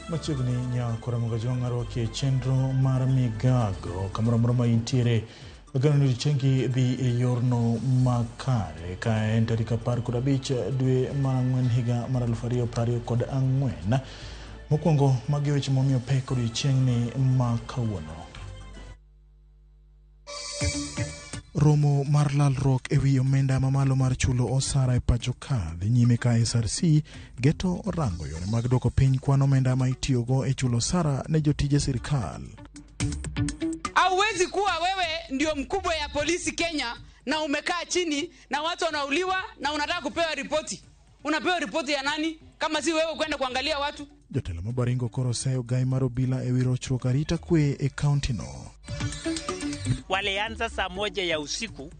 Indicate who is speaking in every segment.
Speaker 1: Machiegni nyako Ramogi Warokie chenro mar migago kamoro intiere ogano ni chengi dhi yorno makare ka en tarik 15 dwe mar ang'wen higa mar 2024 mokwongo magi weche momiyo pek odiochieng'ni ma kawuono. Romo mar lalruok ewi omenda mamalo mar chulo osara e pacho ka dhi nyime ka SRC geto rango yore mag dwoko piny kwan omenda ma itiyogo e chulo osara ne jotije sirikal.
Speaker 2: Hauwezi kuwa wewe ndio mkubwa ya polisi Kenya na umekaa chini na watu wanauliwa na unataka kupewa ripoti. Unapewa ripoti ya nani kama si wewe kwenda kuangalia watu?
Speaker 1: Jotelo mabaringo koro seyo gai mar obila ewi rochruok arita kwe e kaunti no.
Speaker 3: Walianza saa 1 ya usiku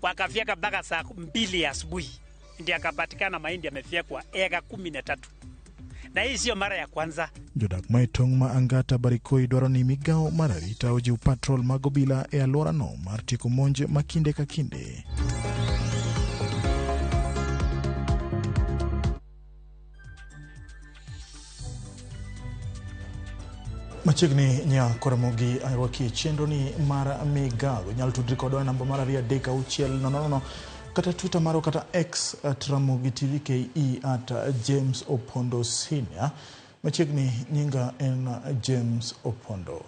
Speaker 3: wakafyeka mpaka saa 2 asubuhi ndio akapatikana mahindi yamefyekwa eka 13. Na hii sio mara ya kwanza.
Speaker 1: Jodak maitong ma angata barikoi dwaro ni migao mar arita ojiw patrol mag obila e alwora no mar tieko monj makinde ka kinde. Machiegni nyako Ramogi Warokie chenro ni mar migago nyalo tudri kodwa namba mar 360 kata Twitter maro kata X @RamogiTVKE @James Opondo Senior. Machiegni nyinga en James Opondo.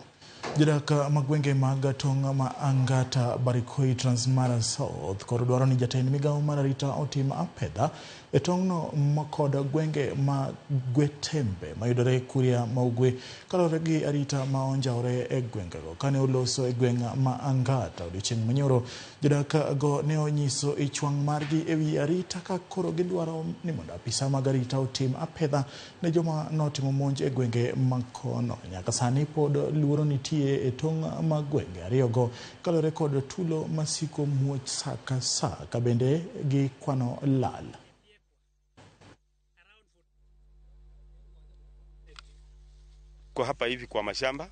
Speaker 1: Jodak magwenge mag tong' ma angata barikoi Transmara South koro dwaro ni jatend migao mar arita otim apedha e tong'no makod gwenge ma Gwetembe mayudore Kuria ma ugwe kalore gi arita ma onjawre e gwengego. Kane oloso e gweng' ma angata odiochieng' manyoro, jodak go ne onyiso ichwang' margi ewi arita ka koro gidwaro ni mondo apisa mag arita otim apedha ne joma notimo monj e gwenge makono. Nyaka sani pod luoro nitie e tong' mag gwenge ariyogo kalore kod tulo masiko muoch saa ka saa ka bende gi kwano lal.
Speaker 4: Kwa hapa hivi kwa mashamba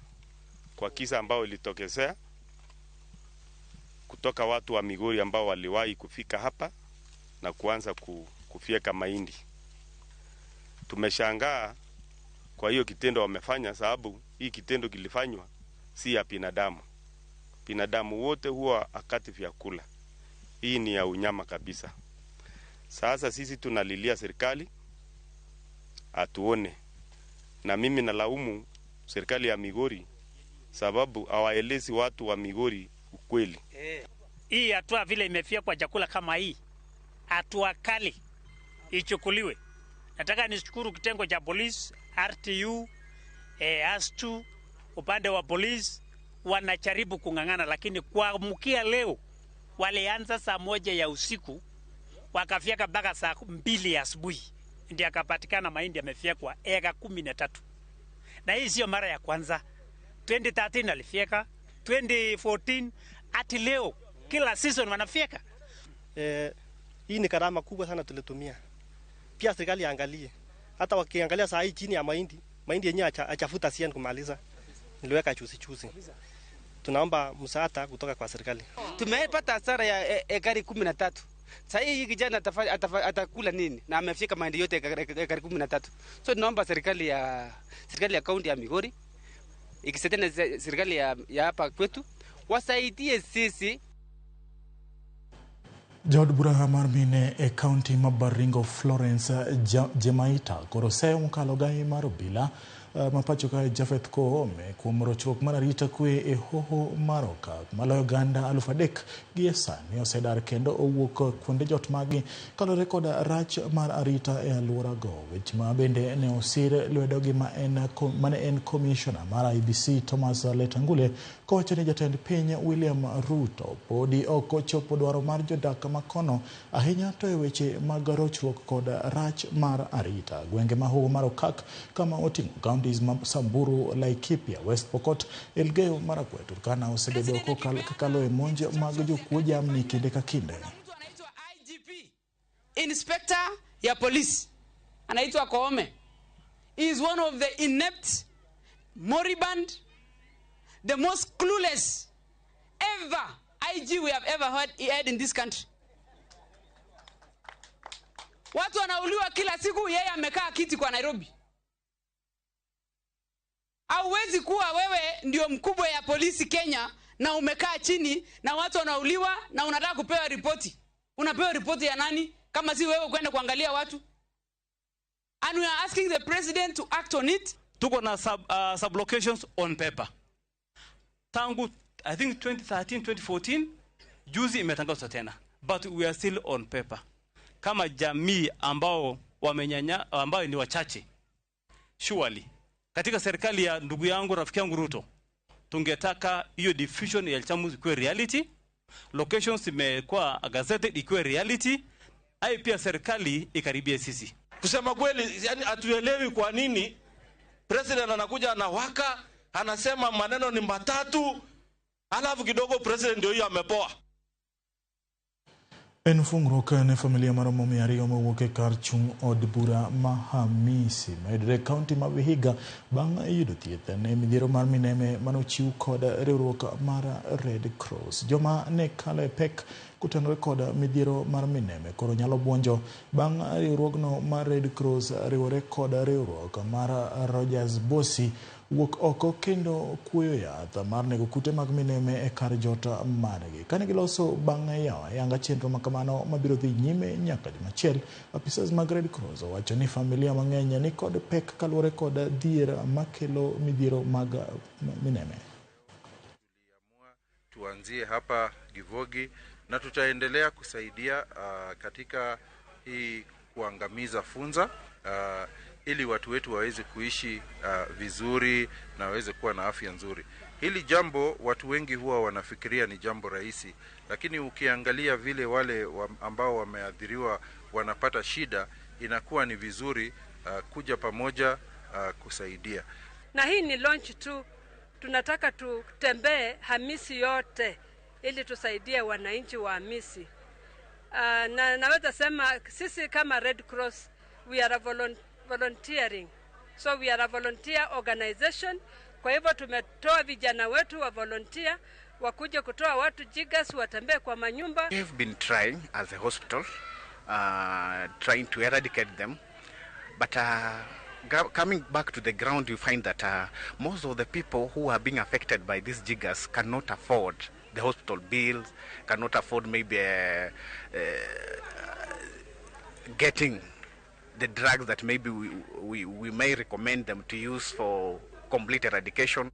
Speaker 4: kwa kisa ambao ilitokezea kutoka watu wa Migori ambao waliwahi kufika hapa na kuanza kufyeka mahindi. Tumeshangaa kwa hiyo kitendo wamefanya, sababu hii kitendo kilifanywa si ya binadamu. Binadamu wote huwa akati vyakula. Hii ni ya unyama kabisa. Sasa sisi tunalilia serikali atuone. Na mimi nalaumu serikali ya Migori sababu hawaelezi watu wa Migori ukweli.
Speaker 3: Hii hatua vile imefyekwa chakula kama hii, hatua kali ichukuliwe. Nataka nishukuru kitengo cha polisi, RTU, AS2, upande wa polisi wanajaribu kung'ang'ana, lakini kwa mkia leo walianza saa 1 ya usiku wakafyeka mpaka saa 2 asubuhi ndio akapatikana mahindi yamefyekwa eka 13. Na hii sio mara ya kwanza. 2013 alifyeka, 2014 hadi leo kila season wanafyeka.
Speaker 5: Hii ni gharama kubwa sana tulitumia. Pia serikali angalie. Hata wakiangalia saa hii chini ya mahindi yenyewe achafuta sian kumaliza. Niliweka chuzi. Tunaomba msaada kutoka kwa serikali.
Speaker 2: Tumepata hasara ya ekari 13. Sasa hii kijana atakula nini? Na amefika mahindi yote ekari 13. So tunaomba serikali ya kaunti ya Migori ikisaidia na serikali ya hapa kwetu wasaidie sisi.
Speaker 1: Jod Buraha Marmine e kaunti mabaringo Florence Jemaita koro seyo mkalo gai mar obila mapacho ka Jafeth Koome kuom rochruok mar arita kwe e hoho maroka maloyo ganda 3,000 gi sani osedar kendo owuok kuonde jot magi kalore kod rach mar arita e alwora go. Weche ma bende ne osir lwedogi mane en commissioner mar IBC Thomas Letangule kowacho ni jatend piny William Ruto podi ok ochopo dwaro mar jodak makono ahinya to e weche mag rochruok kod rach mar arita. Gwenge ma hoho marokak kama oting'o counties Samburu, Laikipia, West Pokot, Elgeyo Marakwet, Turkana osebedo kakalo e monj mag jokuo jamni kinde ka kinde.
Speaker 2: Mtu anaitwa IGP, Inspector ya polisi, anaitwa Koome. He is one of the inept, moribund, the most clueless ever IG we have ever heard in this country. Watu wanauliwa kila siku, yeye amekaa kiti kwa Nairobi.
Speaker 6: Hauwezi kuwa wewe ndio mkubwa ya polisi Kenya na umekaa chini na watu wanauliwa na unataka kupewa ripoti. Unapewa ripoti ya nani kama si wewe kwenda kuangalia watu? And we are asking the president to act on it.
Speaker 7: Tuko na sub-locations on paper. Tangu, I think 2013, 2014, juzi imetangazwa tena. But we are still on paper. Kama jamii ambao ambao ni wachache, surely, katika serikali ya ndugu yangu, rafiki yangu Ruto, tungetaka hiyo diffusion ya Chamus ikuwe reality, locations imekuwa gazetted ikuwe reality, ai pia serikali ikaribie sisi.
Speaker 8: Kusema kweli, yani atuelewi kwa nini president anakuja anawaka, anasema maneno ni matatu, alafu kidogo president ndio hiyo amepoa.
Speaker 1: En fungruok ne familia mar Momi ariyo mawuok e kar chung' od bura ma Hamisi mayudore kaunti ma Vihiga bang' yudo thieth ne midhiero mar mineme manochiw kod riwruok mar Red Cross. Joma ne kalo e pek kutenore kod midhiero mar mineme koro nyalo buonjo bang' riwruogno mar Red Cross riwore kod riwruok mar Rogers Bosi wuok oko kendo kuoyo yath mar nego kute mag mineme e kar jota margi. Kane giloso bang' yawa yanga chenro makamano mabiro dhi nyime nyaka jumachiel, apisas mag Red Cross owacho ni familia mang'eny ni kod pek kaluwore kod dhier makelo midhiero mag mineme.
Speaker 9: Tuanzie hapa Givogi na tutaendelea kusaidia katika hii kuangamiza funza ili watu wetu waweze kuishi vizuri na waweze kuwa na afya nzuri. Hili jambo watu wengi huwa wanafikiria ni jambo rahisi, lakini ukiangalia vile wale ambao wameathiriwa wanapata shida, inakuwa ni vizuri kuja pamoja kusaidia.
Speaker 10: Na hii ni launch tu, tunataka tutembee Hamisi yote ili tusaidie wananchi wa Hamisi. Na naweza sema sisi kama Red Cross we are volunteering. So we are a volunteer organization. Kwa hivyo tumetoa vijana wetu wa volunteer wakuje kutoa watu jigas watembee kwa manyumba.
Speaker 11: We have been trying as a hospital trying to eradicate them, but coming back to the ground you find that most of the people who are being affected by these jiggers cannot afford the hospital bills, cannot afford maybe getting the drugs that maybe we may recommend them to use for complete eradication.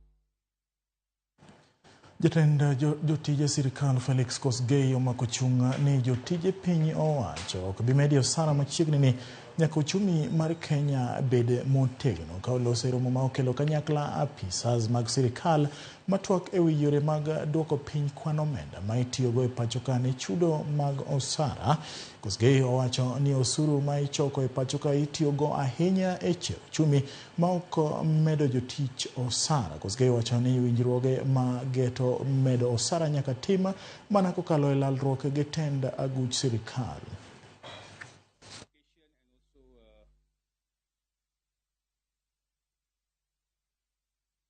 Speaker 1: Jatend jotije sirikal Felix Kosgei omako chung' ni jotije piny owacho ok bi medio sana machiegni ni nyaka uchumi mar Kenya bed motegno ka oloso romo ma okelo kanyakla apisas mag sirikal matwak e wi yore mag duoko piny kwan omenda ma itiyogo e pacho ka ne chudo mag osara. Kosgei owacho ni osuru ma ichoko e pacho ka itiyogo ahinya e chero uchumi ma ok medo jotich osara. Kosgei owacho ni winjruoge ma geto medo osara nyaka tim mana kokalo e lalruok gi tend aguch sirikal.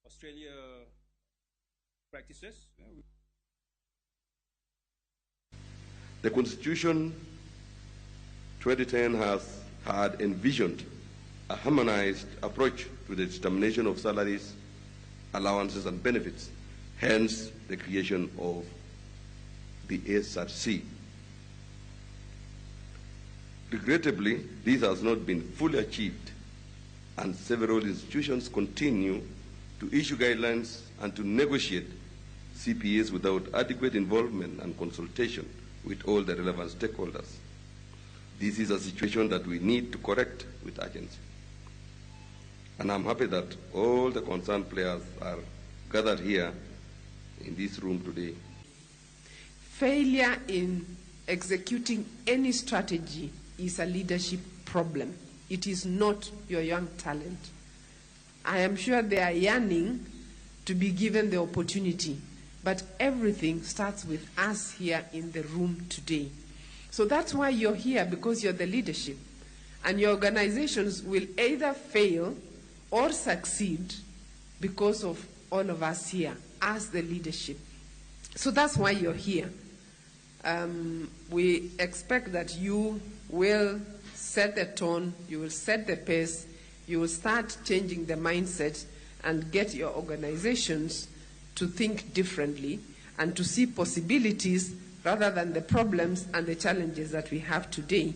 Speaker 12: Australia practices.
Speaker 13: The Constitution 2010 has had envisioned a harmonized approach to the determination of salaries, allowances and benefits, hence the creation of the SRC. Regrettably, this has not been fully achieved, and several institutions continue to issue guidelines and to negotiate CPAs without adequate involvement and consultation with all the relevant stakeholders. This is a situation that we need to correct with urgency. And I'm happy that all the concerned players are gathered here in this room today.
Speaker 14: Failure in executing any strategy is a leadership problem. It is not your young talent. I am sure they are yearning to be given the opportunity, but everything starts with us here in the room today. So that's why you're here, because you're the leadership. And your organizations will either fail or succeed because of all of us here as the leadership. So that's why you're here. We expect that you will set the tone, you will set the pace, you will start changing the mindset and get your organizations to think differently and to see possibilities rather than the problems and the challenges that we have today.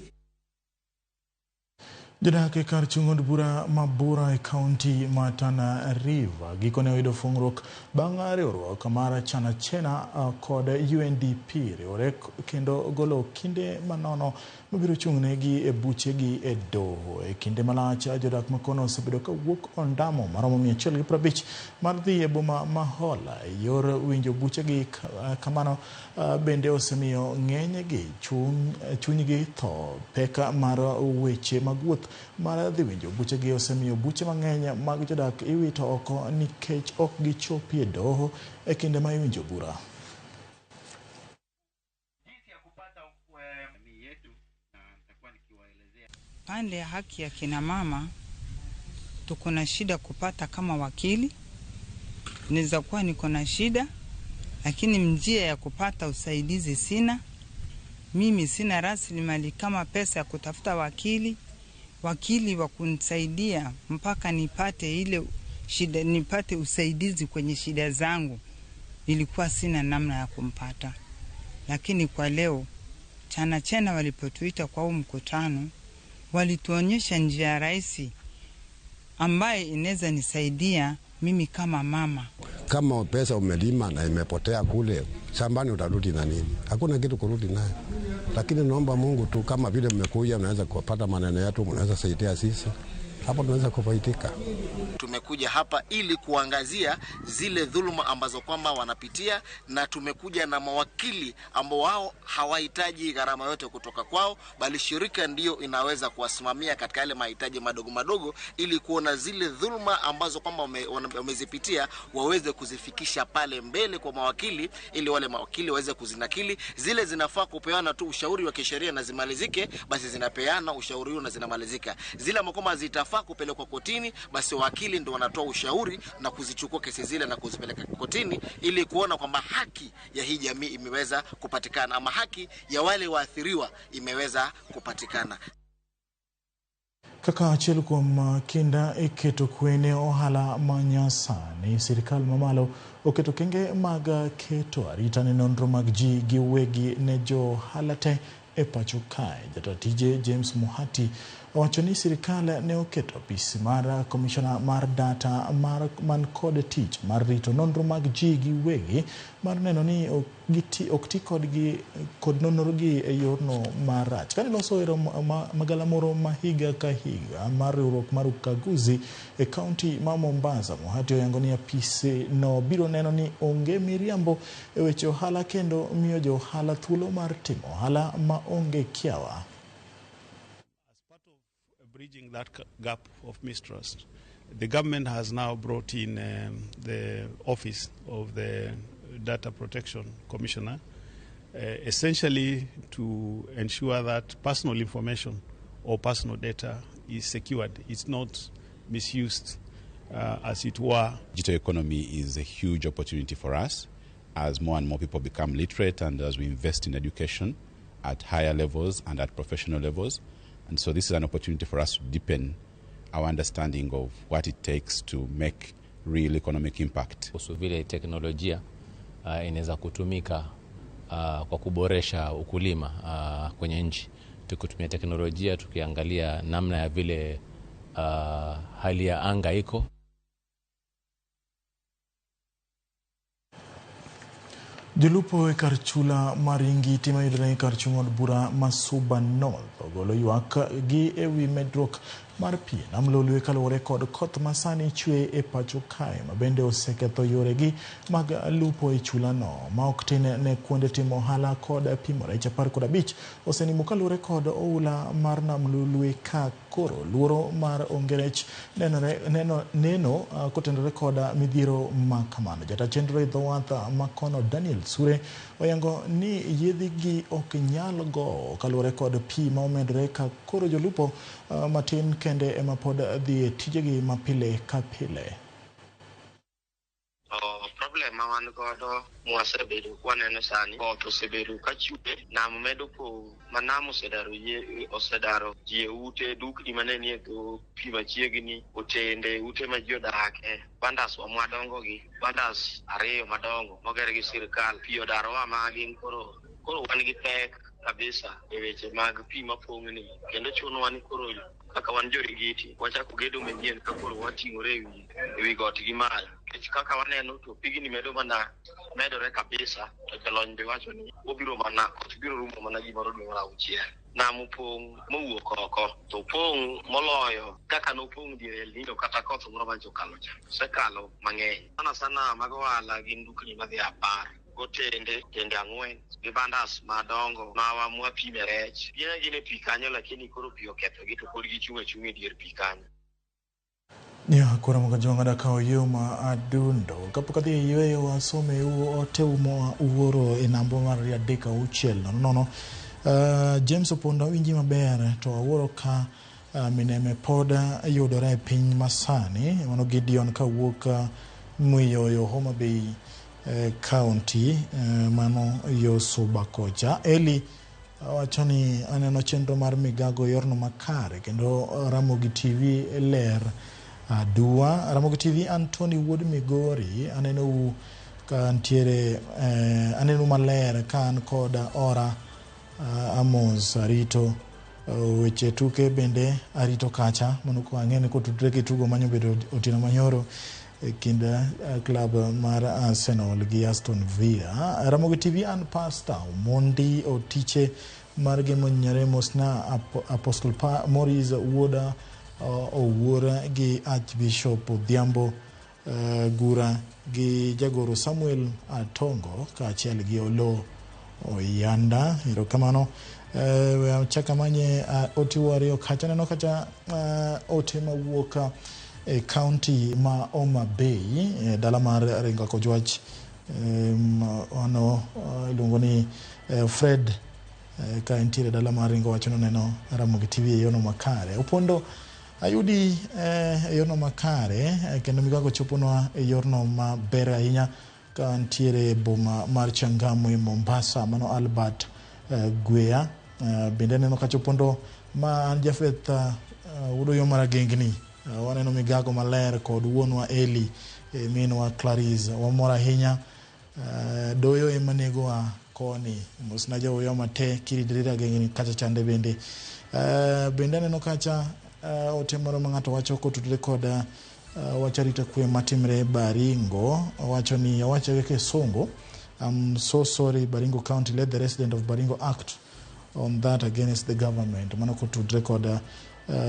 Speaker 1: Jodake kar chung'od bura mabura e kaunti ma Tana River gikone oyudo fungruok bang' riwruok mar chana kod UNDP riwore kendo golo kinde manono mabiro chung'negi e buchegi e doho. E kinde malach jodak makono osebedo ka wuok ondamo maromo 150 mar dhi e boma ma Hola e yor winjo buchegi. Kamano bende osemiyo ng'enygi chunygi tho. Peka mar weche mag wuoth mar dhi winjo buchegi osemiyo buche mang'eny mag jodak iwito oko nikech ok gichopi e doho e kinde ma iwinjo bura.
Speaker 15: Pande ya haki ya kina mama tuko na shida kupata kama wakili. Inaweza kuwa niko na shida, lakini njia ya kupata usaidizi sina. Mimi sina rasilimali kama pesa ya kutafuta wakili wa kunisaidia mpaka nipate ile shida, nipate usaidizi kwenye shida zangu. Nilikuwa sina namna ya kumpata. Lakini kwa leo chana walipotuita kwa huu mkutano, walituonyesha njia rahisi ambaye inaweza nisaidia mimi kama mama.
Speaker 16: Kama pesa umelima na imepotea kule shambani, utarudi na nini? Hakuna kitu kurudi nayo. Lakini naomba Mungu tu, kama vile mmekuja mnaweza kupata maneno yetu, mnaweza saidia sisi. Hapo tunaweza kufaidika.
Speaker 17: Tumekuja hapa ili kuangazia zile dhuluma ambazo kwamba wanapitia, na tumekuja na mawakili ambao wao hawahitaji gharama yote kutoka kwao, bali shirika ndio inaweza kuwasimamia katika yale mahitaji madogo ili kuona zile dhuluma ambazo kwamba wamezipitia waweze kuzifikisha pale mbele kwa mawakili, ili wale mawakili waweze kuzinakili. Zile zinafaa kupeana tu ushauri wa kisheria na zimalizike, basi zinapeana ushauri huo na zinamalizika. Zile ambao zitafaa kupelekwa kotini, basi wakili ndio wanatoa ushauri na kuzichukua kesi zile na kuzipeleka kotini, ili kuona kwamba haki ya hii jamii imeweza kupatikana, ama haki ya wale waathiriwa imeweza kupatikana.
Speaker 1: Kaka achiel kuom kinda iketo kwene ohala manyasani, sirikal mamalo oketo kenge mag keto arita ne nonro mag ji giwegi ne johala te e pacho kae. Jatije James Muhati owacho ni sirikal ne oketo apis mar komishona mar data man kod tich mar rito nonro mag ji giwegi mar neno ni ok ti kod nonrogi e yorno marach. Kane loso ero magala moro ma higa ka higa mar riwruok mar ukaguzi e kaunti ma Mombasa, Muhati oyango ni apis no biro neno ni onge miriambo e weche ohala kendo miyo jo ohala thuolo mar timo ohala ma onge kiawa.
Speaker 18: Bridging that gap of mistrust, the government has now brought in the office of the Data Protection Commissioner, essentially to ensure that personal information or personal data is secured. It's not misused, as it were.
Speaker 19: Digital economy is a huge opportunity for us as more and more people become literate and as we invest in education at higher levels and at professional levels. And so this is an opportunity for us to deepen our understanding of what it takes to make real economic impact.
Speaker 20: Kuhusu vile teknolojia inaweza kutumika kwa kuboresha ukulima kwenye nchi. Tukitumia teknolojia tukiangalia namna ya vile hali ya anga iko.
Speaker 1: Jolupo e kar chula maringi tima yudre e kar chung'od bura Masuba North ogolo ywak gi e wi medruok mar pi nam lolwe kaluwore kod koth masani chwe e pacho kae mabende oseketho yoregi mag lupo e chula no ma ok tin ne kuonde timo ohala kod pimo rech 15 osenimo kaluwore kod oula mar nam lolwe ka koro luoro mar ongerech neno kotendore kod midhiero ma kamano. Jata chenro e dhowath makono Daniel Sure oyango ni yedhigi ok nyal go kaluwore kod pi ma omedore ka koro jolupo matin kende ema pod dhi tijegi mapile ka pile.
Speaker 21: Problem ma wan wan godo mwasebedo kwaneno sani koth osebedo ka chwe nam medo po manam osedaro ji ute dukni manenie go pi machiegni otende ute ma ji odake bandas wa madongo gi bandas ariyo madongo moger gi sirkal pi odarowa magin koro wan gi pek kabisa e weche mag pi mapong'ni kendo chunowa ni koro kaka wan jorigiti wachako gedo manyien ka koro wating'ore ewi got gi malo nikech kaka waneno to pigni medore kabisa to jolony be wacho ni obiro mana koth biro rumo mana gimoro dwe mar 6 nam opong' mowuok oko to opong' moloyo kaka nopong' diere El Nino kata koth moro mancho kalo cha osekalo mang'eny sana mag ohala gin dukni madhi 10 gotende 4 gi bandas madongo ma mwapime rech gine pi kanyo lakini koro pi okethogi to pod gichung' e dier pi kanyo.
Speaker 1: Kura mkajonga da kao yuma adundo kapuka di yue wasome ote uoro inambo maria deka uchel no James Oponda winji mabere to uoro ka mineme poda yudore piny masani mano Gideon ka wuoka Muyoyo Homa Bay County mano yo Subakocha Eli wachoni aneno chenro mar migago yorno makare kendo Ramogi TV ler Dua Ramogi TV Anthony Wood Migori aneno kantiere aneno maler kan koda ora Amos Arito weche tuke bende Arito kacha manuko angene ko tudre ke tugo manyo bedo Otieno Manyoro kinda club mar Arsenal gi Aston Villa. Ramogi TV an pastor Mondi Otiche marge monyare mosna Apostle Maurice Woda Owuora gi Archbishop Odhiambo Gura gi Jagoro Samuel Atongo kaachiel gi Olo Oyanda erokamano chaka manye otiwari kacha neno kacha ote mawuoka county ma Homa Bay dala mar Ringo Kojwach ono iluongo ni Fred ka entire dala mar Ringo wachono neno Ramogi TV yono makare Opondo ayudi yorno makare kendo migago choponwa yorno maber ahinya ka ntiere boma mar Changamwe Mombasa mano Albert Gwea bende neno ka chopondo ma Jafeth udo yo maragengni waneno migago maler kod wuonwa Eli minwa Clarice wamora ahinya doyo emanego wa koni mosna jo mate kiri dirira gengni kacha chande bende neno kacha otemoro mangato wacho ko tudre koda wacharita kwe matimre Baringo wacho ni wacho ke Songo I'm so sorry Baringo County let the resident of Baringo act on that against the government mano ko tudre koda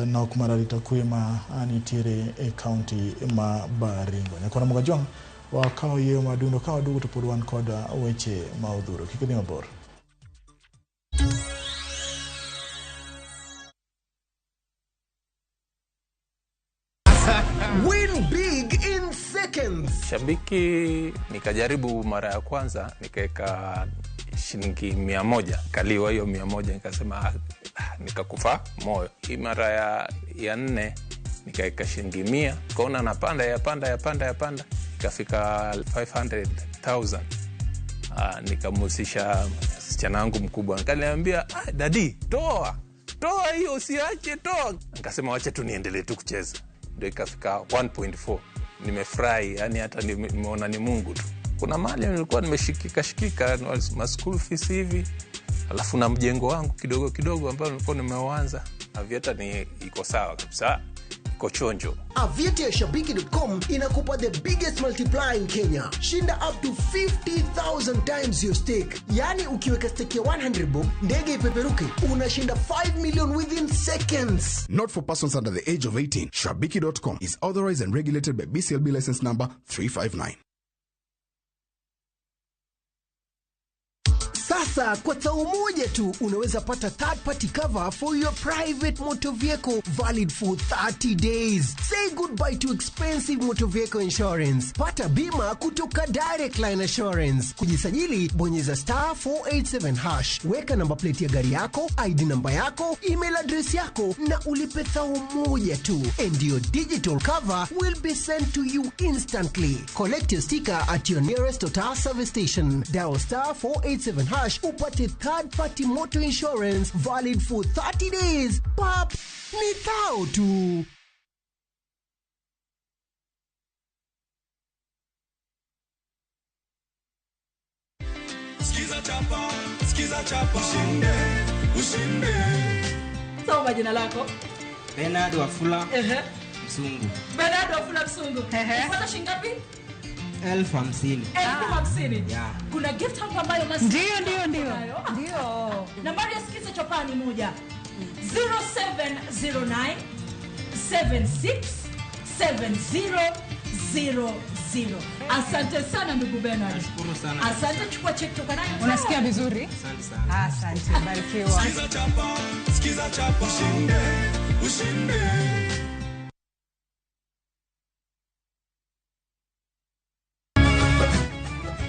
Speaker 1: na kumararita kwe ma anitire e county ma Baringo nyakona mugajwang wakao yeo madundo kawa dugu tupodwan koda weche maudhuro kikini mabor
Speaker 22: Win big in seconds.
Speaker 23: Shabiki nikajaribu mara ya kwanza nikaeka shilingi 100 kaliwa hiyo 100 nikasema nikakufa moyo. Hii mara ya 4 nikaeka shilingi 100 kaona napanda yapanda ikafika 500,000 nikamusisha msichana wangu mkubwa nikaniambia dadi toa hiyo usiache toa nikasema wacha tu niendelee tu kucheza ndio ikafika 1.4 nimefurahi yani hata nimeona ni Mungu tu kuna mali nilikuwa nimeshikika ma school fees hivi alafu na mjengo wangu kidogo ambao nilikuwa nimeuanza avieta ni iko sawa kabisa iko chonjo
Speaker 22: Avieta ya Shabiki.com inakupa the biggest multiplier in Kenya. Shinda up to 50,000 times your stake. Yani ukiweka stake ya 100 bob, ndege ipeperuke, unashinda 5 million within seconds.
Speaker 24: Not for persons under the age of 18. Shabiki.com is authorized and regulated by BCLB license number 359.
Speaker 22: Sasa kwa tao moja tu unaweza pata third party cover for your private motor vehicle valid for 30 days. Say goodbye to expensive motor vehicle insurance. Pata bima kutoka Direct Line Assurance. Kujisajili bonyeza *487#. Weka namba plate ya gari yako, ID namba yako, email address yako na ulipe thao moja tu. And your digital cover will be sent to you instantly. Collect your sticker at your nearest Total service station. Dial *487# upate third party motor insurance valid for 30 days. Pap, ni thao tu.
Speaker 2: Skiza chapa. Ushinde.
Speaker 3: Soma jina lako.
Speaker 4: Bernard Wafula. Msungu.
Speaker 3: Bernard Wafula Msungu. Unapata shilingi ngapi?
Speaker 4: 50,000.
Speaker 3: 50,000.
Speaker 4: Yeah.
Speaker 3: Kuna gift hapa ambayo masi.
Speaker 5: Ndio.
Speaker 3: Nambari ya Skiza chapa ni moja. 0709 767000. Asante sana ndugu Bernard.
Speaker 4: Nashukuru sana.
Speaker 3: Asante, chukua check toka nayo.
Speaker 5: Unasikia vizuri?
Speaker 4: Asante sana.
Speaker 5: Asante, barikiwa.
Speaker 2: Skiza chapa. Ushinde.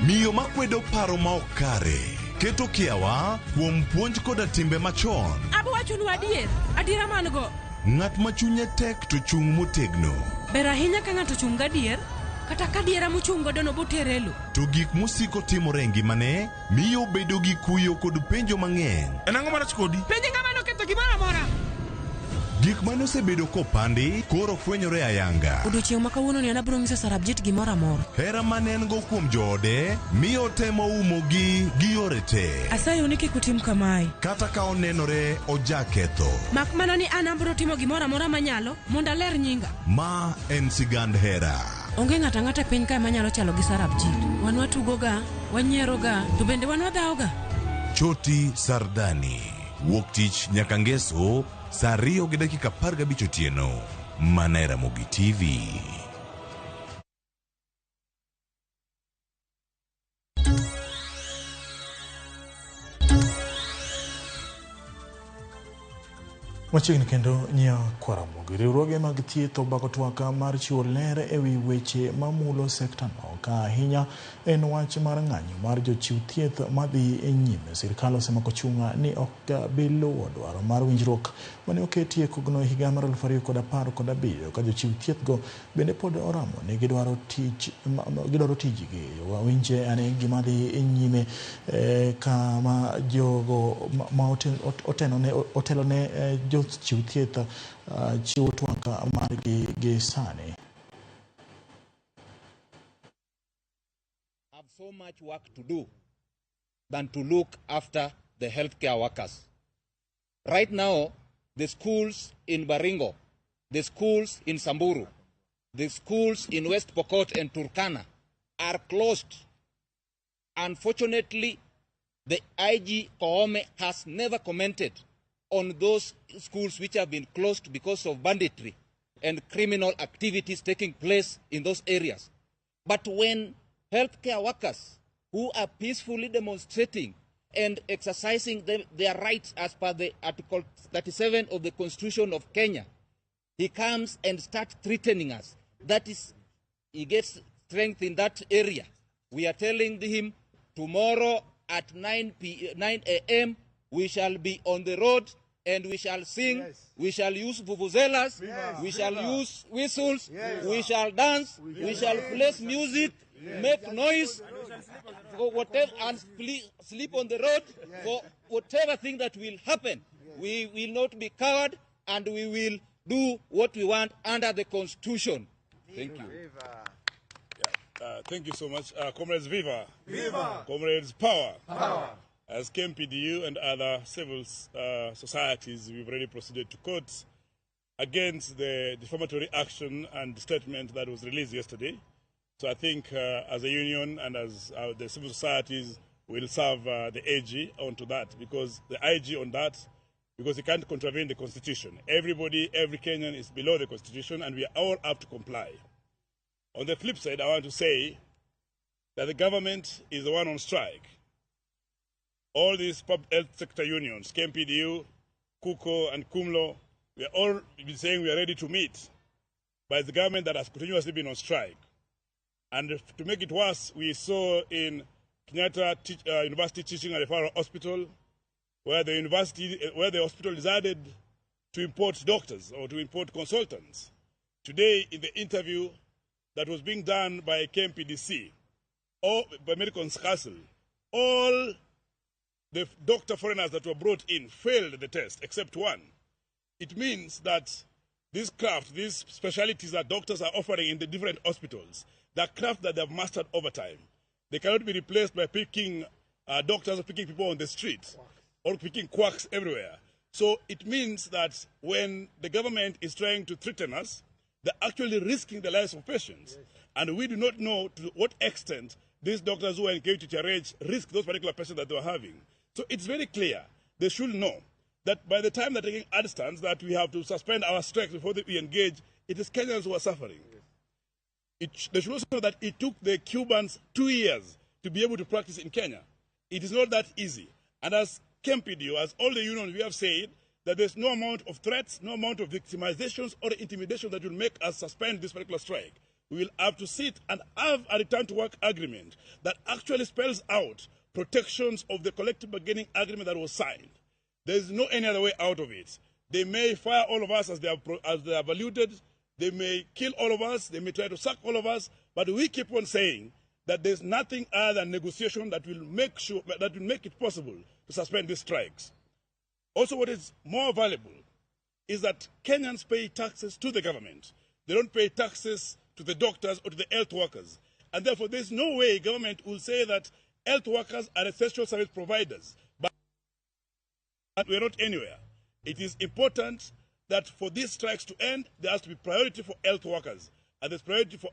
Speaker 25: Miyo makwedo paro maokare. Keto kiawa kuom puonj koda timbe machon.
Speaker 26: Abo wacho nu adiera mango.
Speaker 25: Ng'at machunye tek to chung motegno.
Speaker 26: Ber ahinya ka ng'ato chung gadier, kata ka diera mochung godo no boterelo.
Speaker 25: To gik musiko timore e ngimane miyo bedo gi kuyo kod penjo mang'eny.
Speaker 2: En ang'o marach kodi?
Speaker 26: Penjo ng'ama noketho gimoro amora.
Speaker 25: Gik mane osebedo kopandi koro fwenyore ayanga.
Speaker 26: Odiochieng' ma kawuono ni anabro ng'iso Sarabjit gimoro amora.
Speaker 25: Hera mane en go kuom joode miyo temo umogi gi yore te.
Speaker 26: Asayo ni kik utim kamae.
Speaker 25: Kata ka onenore ojaketho.
Speaker 26: Mak mana ni an abro timo gimoro amora manyalo mondo aler nyinga.
Speaker 25: Ma en sigand hera.
Speaker 26: Onge ng'ata ng'ata piny kae manyalo chalo gi Sarabjit. Wan watugoga, wanyieroga, to bende wan wadhaoga.
Speaker 25: Choti Sardani. Wuok tich nyaka ngeso saa 2:15 otieno. Mana Ramogi TV.
Speaker 1: Machiegni kendo nya kwa Ramogi. Riwruoge mag thieth obako twaka mar chiwo ler ewi weche mamulo sekta no, ka ahinya en wach mar ng'anyo mar jochiw thieth madhi e nyime. Sirkal osemako chunga ni ok biluwo dwaro mar winjruok mane oketie kogno higa mar 2017 ka jochiw thieth go bende pod oramo ne gidwaro tijgi. Winje ane gima dhi e nyime kama jogo ma otelo ne jochiw thieth chiwo twaka margi gi sani.
Speaker 27: Have so much work to do than to look after the healthcare workers. Right now, the schools in Baringo, the schools in Samburu, the schools in West Pokot and Turkana are closed. Unfortunately, the IG Koome has never commented on those schools which have been closed because of banditry and criminal activities taking place in those areas. But when healthcare workers who are peacefully demonstrating and exercising their rights as per the Article 37 of the Constitution of Kenya, he comes and starts threatening us. That is, he gets strength in that area. We are telling him tomorrow at 9 a.m. we shall be on the road and we shall sing, we shall use vuvuzelas, we shall use whistles, we shall dance, we shall place music, make noise, for whatever, and sleep on the road for whatever thing that will happen. We will not be coward and we will do what we want under the Constitution. Thank you.
Speaker 28: Thank you so much. Comrades, Viva! Viva! Comrades, Power! Power! As KMPDU and other civil societies, we've already proceeded to court against the defamatory action and statement that was released yesterday. So I think as a union and as the civil societies will serve the AG onto that, because the IG on that, because he can't contravene the Constitution. Everybody, every Kenyan is below the Constitution and we all have to comply. On the flip side, I want to say that the government is the one on strike. all these public health sector unions, KMPDU, KUKO, and KUMLO, we are all been saying we are ready to meet, but the government that has continuously been on strike. And to make it worse, we saw in Kenyatta University Teaching and Referral Hospital, where the hospital decided to import doctors or to import consultants. Today, in the interview that was being done by KMPDC or by Medical Council, all the doctor foreigners that were brought in failed the test, except one. It means that this craft, these specialties that doctors are offering in the different hospitals, the craft that they have mastered over time, they cannot be replaced by picking doctors or picking people on the street or picking quacks everywhere. So it means that when the government is trying to threaten us, they're actually risking the lives of patients. And we do not know to what extent these doctors who are engaged to TRH risk those particular patients that they are having. So it's very clear. They should know that by the time they're taking a stance that we have to suspend our strikes before we engage, it is Kenyans who are suffering. They should also know that it took the Cubans 2 years to be able to practice in Kenya. It is not that easy. And as KMPDU, as all the unions, we have said that there's no amount of threats, no amount of victimizations or intimidation that will make us suspend this particular strike. We will have to sit and have a return to work agreement that actually spells out protections of the collective bargaining agreement that was signed. There is no any other way out of it. They may fire all of us as they have alluded. They may kill all of us. They may try to sack all of us. But we keep on saying that there's nothing other than negotiation that will make it possible to suspend these strikes. Also, what is more valuable is that Kenyans pay taxes to the government. They don't pay taxes to the doctors or to the health workers. And therefore, there's no way government will say that health workers are essential service providers. But we're not anywhere. It is important that for these strikes to end, there has to be priority for health workers. And there's priority for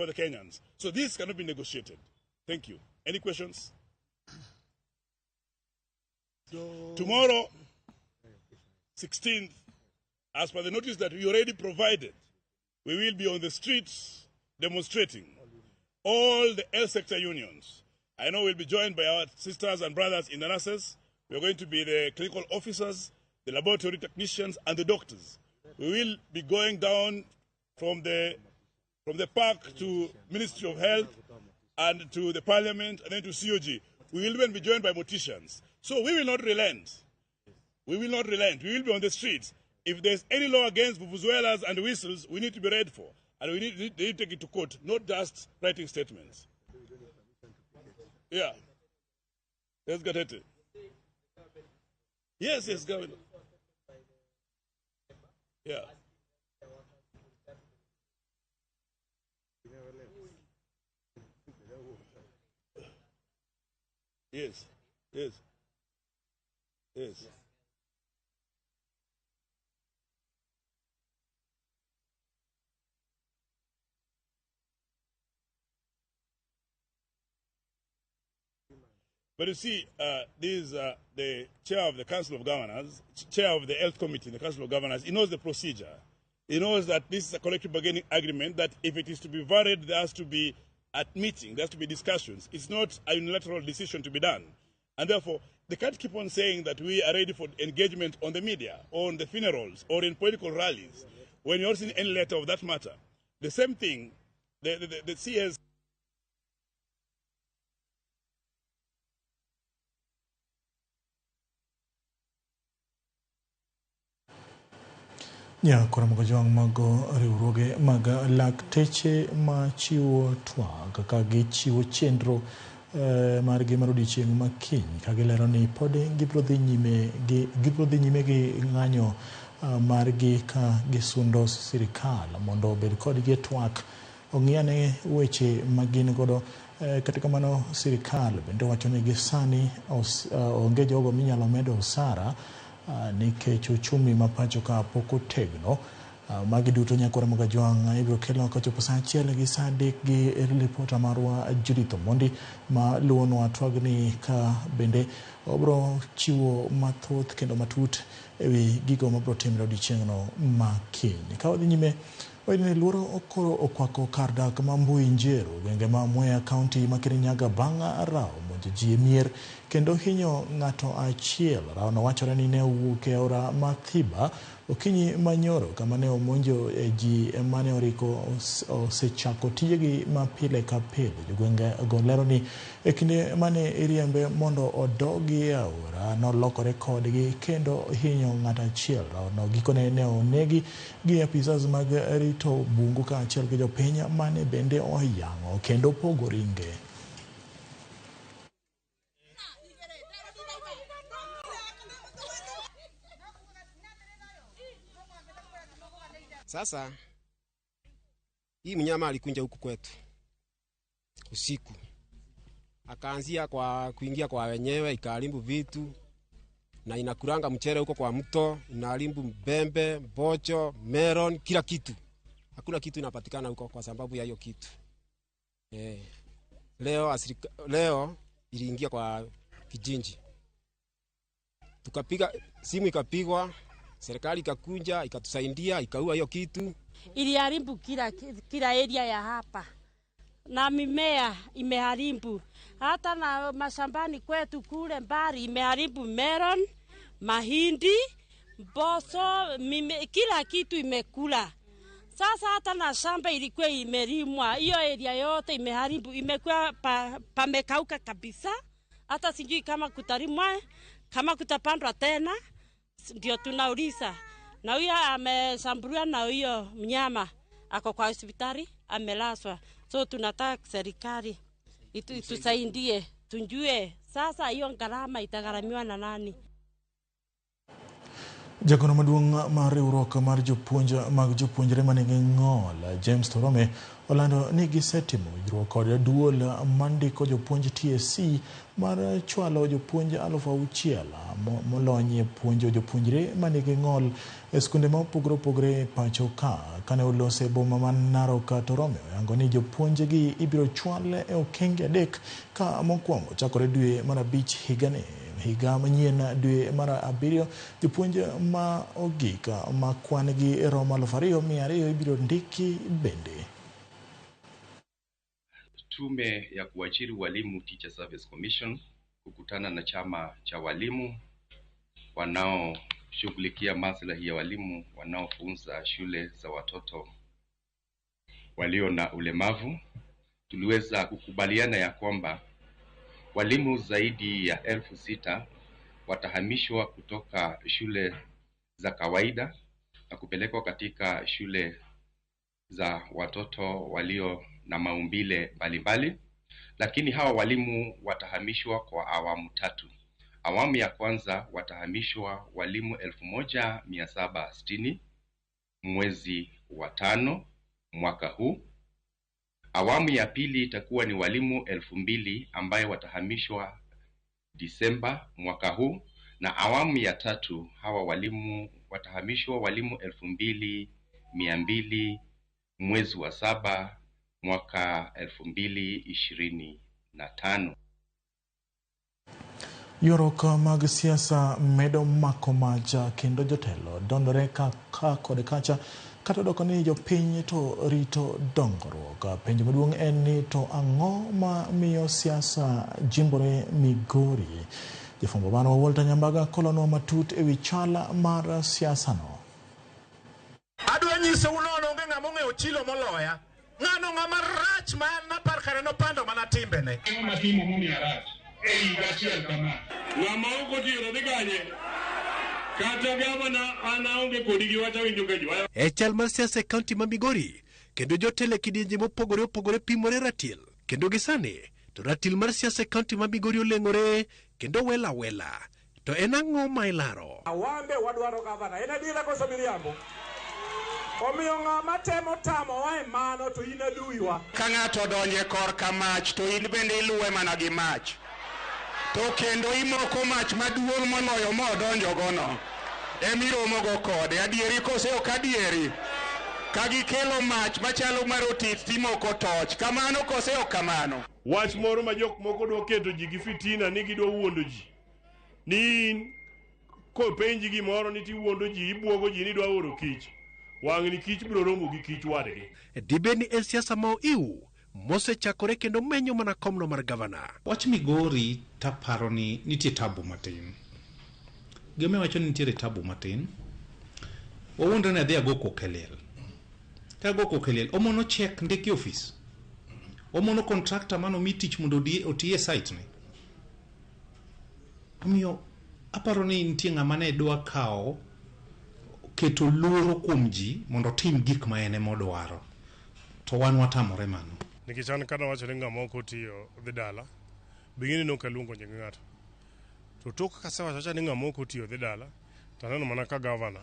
Speaker 28: the Kenyans. So this cannot be negotiated. Thank you. Any questions? Tomorrow, 16th, as per the notice that we already provided, we will be on the streets demonstrating. All the health sector unions. I know we'll be joined by our sisters and brothers in the nurses. We're going to be the clinical officers, the laboratory technicians, and the doctors. We will be going down from the park to Ministry of Health and to the Parliament and then to COG. We will even be joined by morticians. So we will not relent. We will not relent. We will be on the streets. If there's any law against vuvuzelas and whistles, we need to be ready for. And we need to take it to court, not just writing statements. Yeah. Let's get at it. Yes, Governor. Yeah. Yes. But you see, this is the chair of the Council of Governors, chair of the Health Committee in the Council of Governors. He knows the procedure. He knows that this is a collective bargaining agreement, that if it is to be varied, there has to be at meeting, there has to be discussions. It's not a unilateral decision to be done. And therefore, they can't keep on saying that we are ready for engagement on the media, or on the funerals, or in political rallies, when you're not seeing any letter of that matter. The same thing, the CS.
Speaker 1: Ya Ramogi jwang mago riwruoge mag lakteche ma chiwo twag ka gichiwo chenro margi mar odiechieng' makiny ka gilero ni pod gibiro dhi nyime gi ng'anyo margi ka gisundo sirikal mondo obed kodgi e twak ong'iane weche magin godo. Kata kamano sirikal bende wacho ni gisani onge jogo minyalo medo osara nikech uchumi ma pacho ka pok otegno. Magi duto nyako Ramogi jwang ibiro kelo kochopo saa 1 gi saa 3 gi reporter marwa Judith Omondi ma luonwa twagni ka bende obro chiwo mathoth kendo matut ewi gigo mabro timre odiechieng'no makiny. Ka wadhi nyime wayni luoro okoro okwako kar dak ma Mbui Njeru gwenge ma Mwea County ma Kirinyaga bang' rawo monjo ji e mier kendo hinyo ng'ato achiel. Raono wachore ni ne owuok e aora Mathiba okinyi manyoro kama ne omonjo ji mane oriko osechako tijegi mapile ka pile. Jogwenge go lero ni e kinde mane iriembe mondo odogi e aora nolokore kodgi kendo hinyo ng'ato achiel. Raono gikone ne onegi gi apisas mag rito bungu ka achiel gi jopiny mane bende oyang'o kendo pogo ringe.
Speaker 6: Sasa hii mnyama alikunja huku kwetu usiku, akaanzia kwa kuingia kwa wenyewe, ikaharibu vitu na inakuranga mchere huko kwa mto, inaharibu mbembe, bocho, melon, kila kitu. Hakuna kitu inapatikana huko kwa sababu ya hiyo kitu. Leo iliingia kwa kijinji, tukapiga simu, ikapigwa, serikali ikakunja, ikatusaidia, ikaua hiyo kitu.
Speaker 7: Iliharibu kila area ya hapa. Na mimea imeharibu. Hata na mashambani kwetu kule mbali imeharibu melon, mahindi, mboso, kila kitu imekula. Sasa hata na shamba ilikuwa imelimwa, hiyo area yote imeharibu, imekuwa pamekauka kabisa. Hata sijui kama kutalimwa, kama kutapandwa tena, ndio tunauliza. Na huyo ameshambuliwa na huyo mnyama, ako kwa hospitali, amelazwa. So tunataka serikali itusaidie, tunjue sasa hiyo gharama itagharamiwa na nani.
Speaker 1: Jagono maduong' mar riwruok mar jopuonjre manigi ng'ol James Torome olando ni gisetimo winjruok kod duol mandiko jopuonj TSC mar chwalo jopuonj 6,000 molony e puonjo jopuonjre manigi ng'ol e skunde ma opogore pacho ka. Kane olose boma ma Narok, Torome oyango ni jopuonjgi ibiro chwal e okenge 3 ka mokwongo chakore dwe mar 5 higani. Higa manyien dwe mar 7 jopuonj ma ogik ma kwan gi romo 2,200 ibiro ndiki bende.
Speaker 8: Tume ya kuajiri walimu Teacher Service Commission kukutana na chama cha walimu wanaoshughulikia maslahi ya walimu wanaofunza shule za watoto walio na ulemavu. Tuliweza kukubaliana ya kwamba walimu zaidi ya 6,000 watahamishwa kutoka shule za kawaida na kupelekwa katika shule za watoto walio na maumbile mbalimbali. Lakini hawa walimu watahamishwa kwa awamu 3. Awamu ya kwanza watahamishwa walimu 1,760 mwezi wa 5 mwaka huu. Awamu ya pili itakuwa ni walimu 2,000 ambaye watahamishwa Disemba mwaka huu, na awamu ya 3 hawa walimu watahamishwa walimu 2,200 mwezi wa 7 mwaka 2025.
Speaker 1: Yorok mag siasa medo mako maja kendo jotelo dondore ka kod kacha kata doko ni jopiny to rito dongruok. Penjo maduong' en ni to ang'o ma miyo siasa jimbore Migori? Jafwambo mano Walter Nyambaga kolonwa matut ewi chala mar siasa no.
Speaker 9: Adwa nyiso unono onge ng'ama ong'eyo chilo moloya. Ng'ano ng'ama rach ma napar kare nopando mana timbene.
Speaker 10: Matimo mumi rach. Ei gachiel kama.
Speaker 9: Ng'ama oko tiro dhi ganye. Kata gavana anaonge kodi gi wacha winjo ka jwa.
Speaker 11: E chal mar siasa e kaunti ma Migori, kendo jotelo kidienje mopogore pimore ratil. Kendo gisani, to ratil mar siasa e kaunti ma Migori oleng'ore kendo wela. To en ang'o ma ilaro?
Speaker 9: Awambe wadwaro gavana. En adiera koso miriambo. Omiyo ng'ama temo tamo wae mano to in aduiwa.
Speaker 10: Ka ng'ato donje kor ka mach to in bende iluwe mana gi mach. To kendo imoko mach maduong' moloyo modonjo gono. Emiromo go kode. Adieri kose ok adieri. Ka gikelo mach machalo marotit timoko toch. Kamano kose ok kamano.
Speaker 28: Wach moro ma jok moko dwa keto ji gi fitina ni gidwa wuondo ji. Ni in kopenji gimoro ni ti wuondo ji, ibuogo ji ni dwa oro kich. Wang' ni kich biro romo gi kich wadgi.
Speaker 11: Dibeni en siasa ma iu mosechakore kendo menyo mana komno mar gavana.
Speaker 12: Wach Migori taparo ni nitie tabu matin. Gime wacho ni nitie tabu matin. Wawuondre ni adhi ago kokelel. Ka ago kokelel, omono check ndiki office. Omono contractor mano mi tich mondo otie site ni. Omiyo aparo ni nitie ng'ama ne dwa kao keto luoro kuom ji mondo tim gik ma ene modwaro. To wan watamore mano.
Speaker 28: Nikech an kana wacho ni ng'ama ok otiyo dhi dala, bing'eni nok aluongo nying ng'ato. To tok kasewacho ni ng'ama ok otiyo dhi dala, to aneno mana ka gavana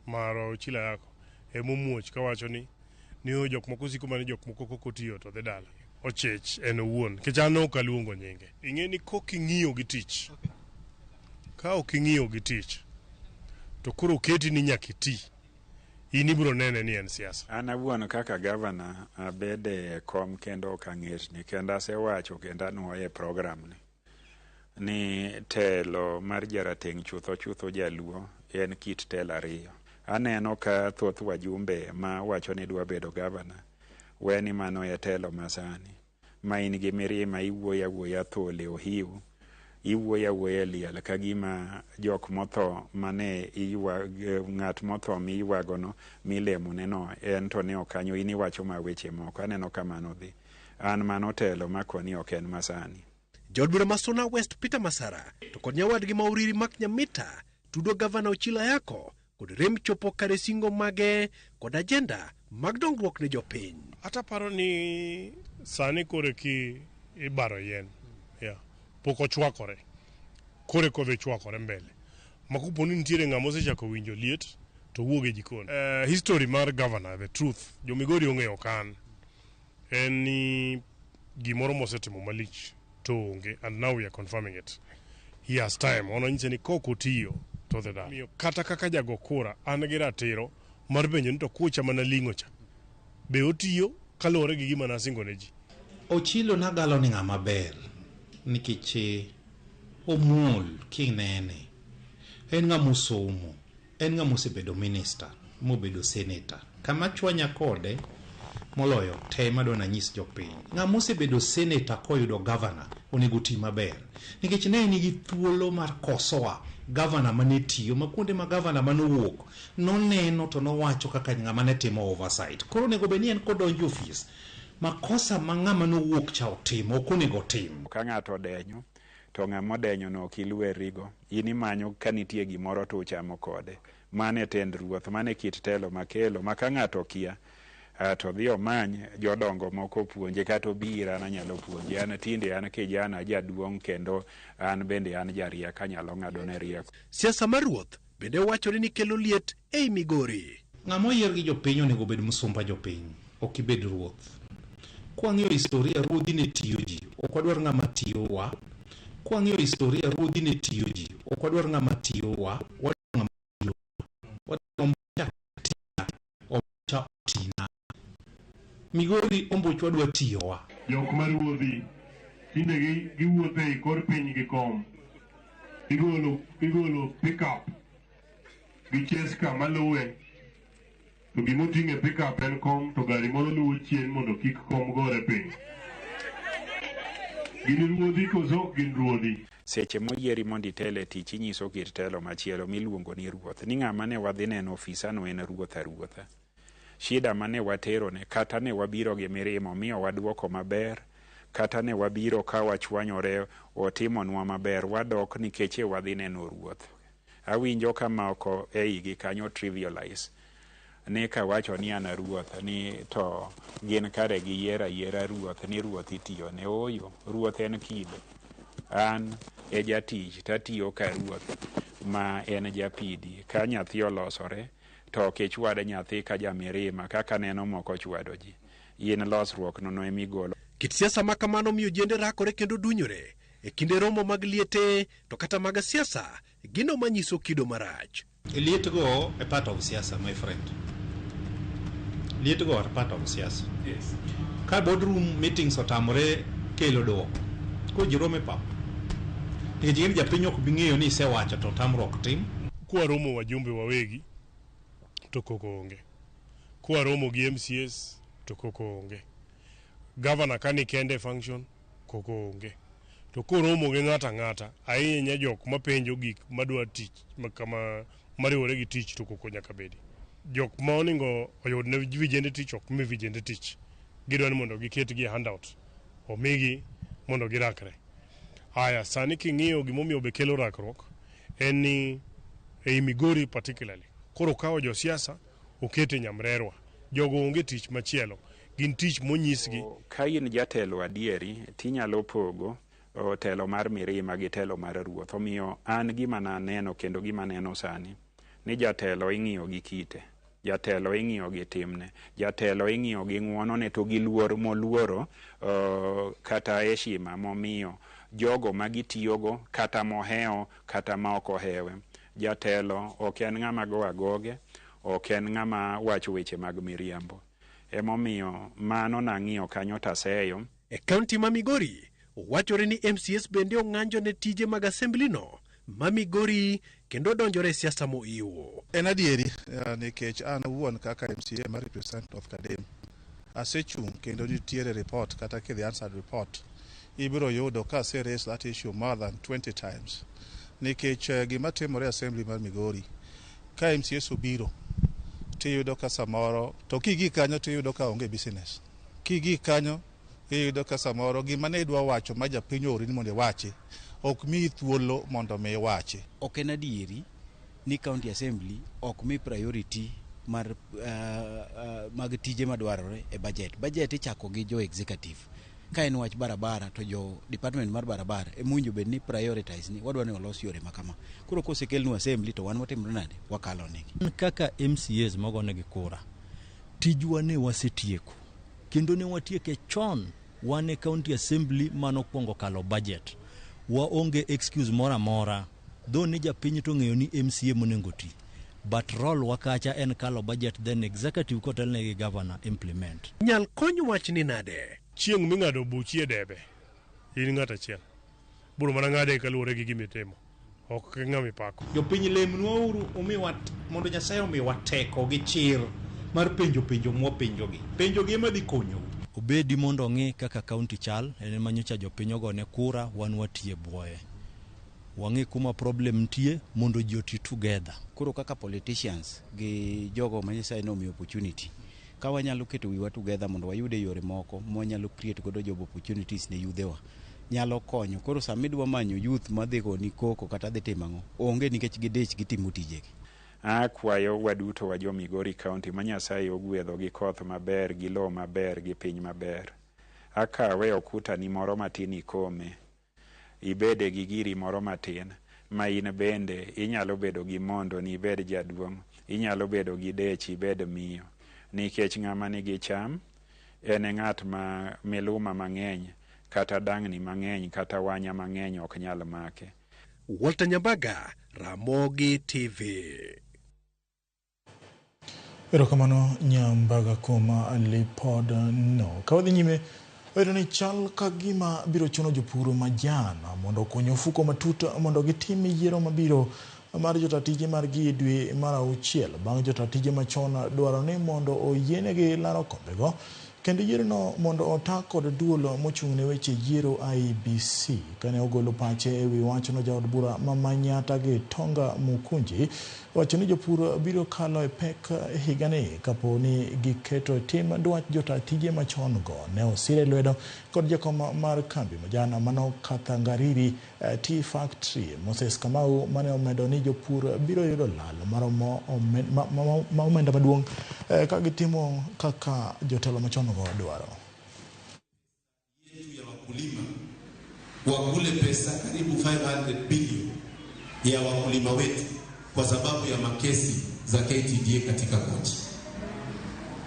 Speaker 28: mar Chila yako emomuoch kawacho ni jok moko siko mane jok moko ok otiyo to dhi dala. Ochech en owuon. Nikech an ok aluongo nyinge. Ing'e ni kok ing'iyo gi tich. Ka ok ing'iyo gi tich, to koro keti ni nyaka iti. In ibro nene ni en siasa.
Speaker 13: An awuon kaka gavana abede kom kendo ok ang'erni kendo asewacho kendo anuoye program ni telo mar jarateng' chutho jaluo en kit telo ariyo. Aneno ka thoth wajumbe ma wacho ni dwa bedo gavana weni mano e telo masani ma in gi mirima iwuoyo awuoya thole ohiu iwuoyo awuoya liel ka gima jok motho mane ng'at motho miywagono milemoneno en to ne okanyo in iwacho ma weche moko. Aneno ka mano dhi an mano telo makoni ok en masani.
Speaker 11: Jodbura Masuna West Peter Masara to kod nyawadgi Mauriri Mak Nyamita tudo gavana Ochila yako kod rem chopo kare singo mage kod agenda mag dongruok ne jopiny.
Speaker 28: Ataparo ni sani kore ki ibaro yien. Pok ochwakore. Kore kodhi chwakore mbele. Makuponi nitiere ng'ama osechako winjo liet to wuoge jikon. History mar governor, the truth, jo Migori ong'eyo kan. En ni gimoro mosetimo malich to onge, and now we are confirming it. He has time. Ono nyise ni kok otiyo to the da. Kata kaka jago kura, an gi ratiro mar benjo ni to kucha mana ling'o cha. Be otiyo kalore gi gima nasingo ne ji.
Speaker 12: Ochilo nagalo ni ng'ama ber. Nikech omul kinene en ng'ama osomo, en ng'ama osebedo minister, mobedo senator. Kama chwanya kode moloyo te madwa nanyis jopiny, ng'ama osebedo senator koyudo governor onego ti maber, nikech ne nigi thuolo mar kosoa governor mane tiyo ma kuonde ma governor manowuok noneno to nowacho kaka ng'ama ne timo oversight. Koro onego bed ni en kodonjo office makosa ma ng'ama nowuok cha otimo ok onego tim.
Speaker 13: Ka ng'ato denyo to ng'ama odenyo no ok ilwerigo, in imanyo ka nitie gimoro to uchamo kode. Mane tend ruoth, mane kit telo makelo ma ka ng'ato kia to dhi omany jodongo moko puonje kata obira na nyalo puonje. An tinde an kijana jaduong' kendo an bende an jariek anyalo ng'adone rieko.
Speaker 11: Siasa mar ruoth bende wachore ni kelo liet ei Migori.
Speaker 12: Ng'ama oyier gi jopiny onego bed msumba jopiny, ok ibed ruoth. Kwang'iyo historia ruodhi ne tiyo ji, ok wadwar ng'ama tiyowa. Kwang'iyo historia ruodhi ne tiyo ji, ok wadwar ng'ama tiyowa. Migori ombuch wadwa tiyowa.
Speaker 14: Jok ma ruodhi tinde giwuotho e kor piny gi kom. Igolo pickup gi cheska maluwe. To gimoting'e pickup en kom to gari moro luwo chien mondo kik kom gore piny. Gin ruodhi koso ok gin ruodhi.
Speaker 13: Seche moyieri mondo itele tich inyiso kit telo machielo miluongo ni ruoth. Ni ng'ama ne wadhi neno ofisano en ruoth aruotha. Shida mane watero ne kata ne wabiro gi mirimo miyo waduoko maber, kata ne wabiro ka wachwanyore otimonwa maber, wadok nikech wadhi neno ruoth. Awinjo kama oko eigi kanyo trivialize ni ka wacho ni an ruoth ni to gin kare gi yiera ruoth ni ruoth itiyo ne. Oyo ruoth en kido. An e jatich tatiyo ka ruoth ma en japidi. Ka nyathi olosore to kichwade nyathi ka jamirima kaka neno moko chwado ji. In losruok no emigolo.
Speaker 11: Kit siasa ma kamano miyo jende rakore kendo dunyore e kinde romo mag liete to kata mag siasa gino manyiso kido marach.
Speaker 12: Liet go a part of siasa, my friend. Liet go are part of siasa. Yes. Ka boardroom meetings otamore kelo do. Ko jirome pa. Nikech japiny ok bing'eyo ni isewacho to tamruok tim.
Speaker 28: Kwa romo wajumbe wawegi to koko onge. Kwa romo gi MCS to koko onge. Governor kani kende function koko onge. To koromo gi ng'ata ahinya jok mapenjo gik madwa tich kama mariwore gi tich to koko nyaka bedi. Jok ma oningo oyud ne vijende tich ok mi vijende tich. Gidwa ni mondo giket gi handout. Omigi mondo girakre. Haya, sani king'iyo gimomiyo be kelo rakruok en ni ei Migori particularly. Koro kawo josiasa okete nyamrerwa. Jogo onge tich machielo. Gin tich monyisgi.
Speaker 13: Ka in jatelo adieri tinyalo pogo telo mar mirima gi telo mar ruoth. Omiyo an gima naneno kendo gima neno sani ni jatelo ing'iyo gi kite, jatelo ing'iyo gi timne, jatelo ing'iyo gi ng'wonone to gi luor moluoro kata heshima momiyo jogo magitiyogo kata moheo kata ma ok ohewe. Jatelo ok en ng'ama go agoge, ok en ng'ama wacho weche mag miriambo. Emomiyo mano nang'iyo kanyo taseyo.
Speaker 11: E kaunti ma Migori, wachore ni MCS bende ong'anjo ne tije mag assembly no ma Migori kendo donjore siasa moiwo.
Speaker 15: En adieri nikech an wuon kaka MCA ma represent of Kadem. Asechung kendo nitiere report kata kidhi answered report. Ibiro yudo ka raise that issue more than 20 times. Nikech gima timore assembly mar Migori. Ka MCS obiro tiyudo ka samoro to kigi kanyo tiyudo ka onge business. Kigi kanyo iyudo ka samoro gima ne idwa wacho ma japiny ori ni mondo wachi ok mi thuolo mondo me wachi.
Speaker 16: Ok en adieri ni county assembly ok mi priority mar mag tije madwarore e budget. Budget ichako gi jo executive. Ka en wach barabara to jo department mar barabara emunjo bed ni prioritize ni wadwa ni olos yore makama. Koro kosekelnu assembly to wan watimre nade wakalo negi.
Speaker 17: Kaka MCAs mogone gi kura tijwa ne wasetieko kendo ne watieke chon. Wan e county assembly manokwongo kalo budget. Waonge excuse mora mora. Though ni japiny to ng'eyo ni MCA monengo ti. But role wakacha en kalo budget then executive kotelne gi governor implement.
Speaker 11: Nyal kony wach ni nade.
Speaker 28: Chieng' ming'ado buchi e debe. In ng'ata chiel. Buru mana ng'ade kaluwore gi gimitimo. Ok ng'ami pako.
Speaker 12: Jopiny lemnwa uru umiwat mondo Nyasaye omiwa teko gi chir mar penjo mwapenjogi. Penjogi ema dhi konyo.
Speaker 17: Obedi mondo ng'i kaka county chal en manyocha jopiny ogone kura wan watie buoye. Wang'i kuma problem nitie mondo ji oti together.
Speaker 16: Koro kaka politicians gi jogo ma Nyasaye nomiyo opportunity. Ka wanyalo keto wiwa together mondo wayude yore moko mwanyalo create godo job opportunities ne yudhewa. Nyalo konyo. Koro samidwa manyo youth madhigo ni koko kata dhi timang'o. Onge nikech gidech gitimo tijegi.
Speaker 13: Akwayo waduto wa jo Migori County ma Nyasaye ogwedho gi koth maber, gi lo maber, gi piny maber. Akawe okuta ni moro matin ikome. Ibede gi giri moro matin. Ma in bende inyalo bedo gi mondo ni ibed jaduong'. Inyalo bedo gi dech ibed miyo. Nikech ng'ama nigi cham en ng'at ma miluma mang'eny kata dang'ni mang'eny kata wanya mang'eny ok nyal make.
Speaker 11: Walter Nyambaga, Ramogi TV.
Speaker 1: Erokamano Nyambaga kuom lipod no. Kawadhi nyime oero ni chal ka gima biro chuno jopur majan mondo okony ofuko matut mondo gitim yiero mabiro mar jotatije mar gi dwe mar 6 bang' jotatije machon dwaro ni mondo oyienegi laro kombego kendo yierono mondo ota kod duolo mochung' ne weche yiero IEBC kane ogolo pache ewi wachno. Jaod bura ma Manyata gi Tonga Mukunji wacho ni jopur biro kalo e pek higani kapo ni giketo tim dwach jotatije machon go. Ne osire lwedo kod jakom mar kambi majana mano Kathangariri Tea Factory Moses Kamau mane omedo ni jopur biro yudo lal maromo ma omenda maduong' ka gitimo kaka jotelo machon go dwaro.
Speaker 18: Yetu ya wakulima wakule pesa karibu 500 bilioni ya wakulima wetu kwa sababu ya makesi za KTDA katika koti.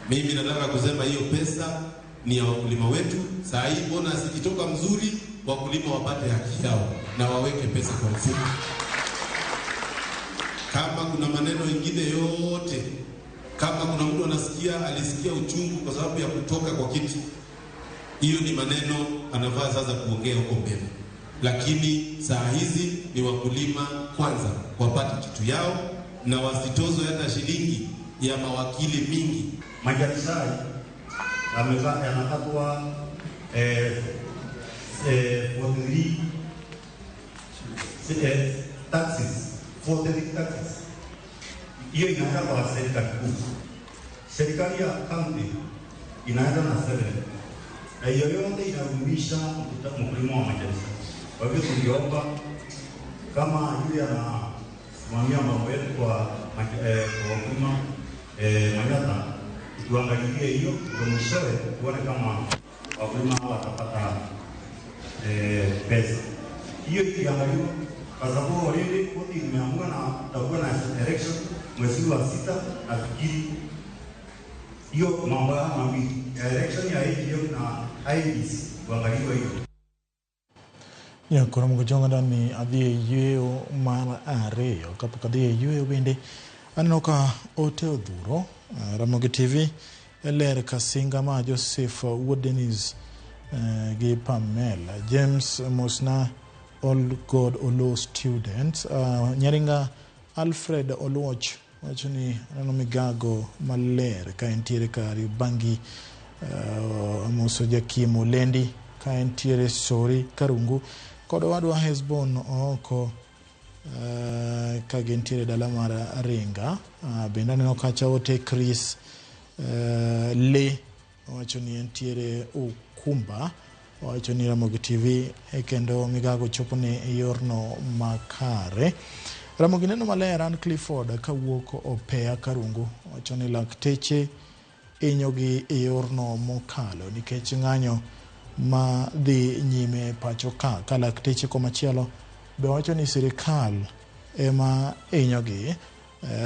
Speaker 18: Mimi nataka kusema hiyo pesa ni ya wakulima wetu. Saa hii bonus ikitoka mzuri, wakulima wapate haki yao na waweke pesa kwa mfuko. Kama kuna maneno mengine yote, kama kuna mtu alisikia uchungu kwa sababu ya kutoka kwa kiti, hiyo ni maneno anafaa sasa kuongea huko mbele. Lakini saa hizi ni wakulima kwanza wapate kitu yao na wasitozwe hata shilingi ya mawakili mingi.
Speaker 19: Majalisai
Speaker 3: anakatwa 43 taxes, 43 taxes. Hiyo inaenda kwa serikali kuu. Serikali ya county inaenda na 7. Na hiyo yote inarumisha mkulima wa majani. Kwa hivyo tungeomba kama yule anasimamia mambo yetu kwa wakulima Manyata, tuangalilie hiyo ndio mwishowe tuone kama wakulima watapata pesa. Hiyo ikiangaliwa kwa sababu already koti imeamua na tutakuwa na election mwezi wa 6 nafikiri hiyo mambo ya mawili election ya hiyo na IBC kuangaliwa hiyo.
Speaker 1: Ya kora mga jonga ndani adhie yueo mara ariyo kapok adhie yueo bende aneno ka ote odhuro Ramogi TV ler kasinga ma Joseph Wodenis gi Pamela James Mosna All God Olo students Nyaringa Alfred Oluoch wachoni aneno migago maler ka entiere kari bangi Amoso Jakimo Lendi ka entiere Sori Karungu kod wadwa Hezbon oko ka gentiere dala mar Ringa bende aneno kacha ote Chris Le wacho ni entiere Ukumba wacho ni Ramogi TV kendo migago chopone yorno makare. Ramogi neno maler an Clifford kawuok Opea Karungu wacho ni lakteche inyogi yorno mokalo nikech ng'anyo ma dhi nyime pacho ka lakteche komachielo be wacho ni sirikal ema inyogi.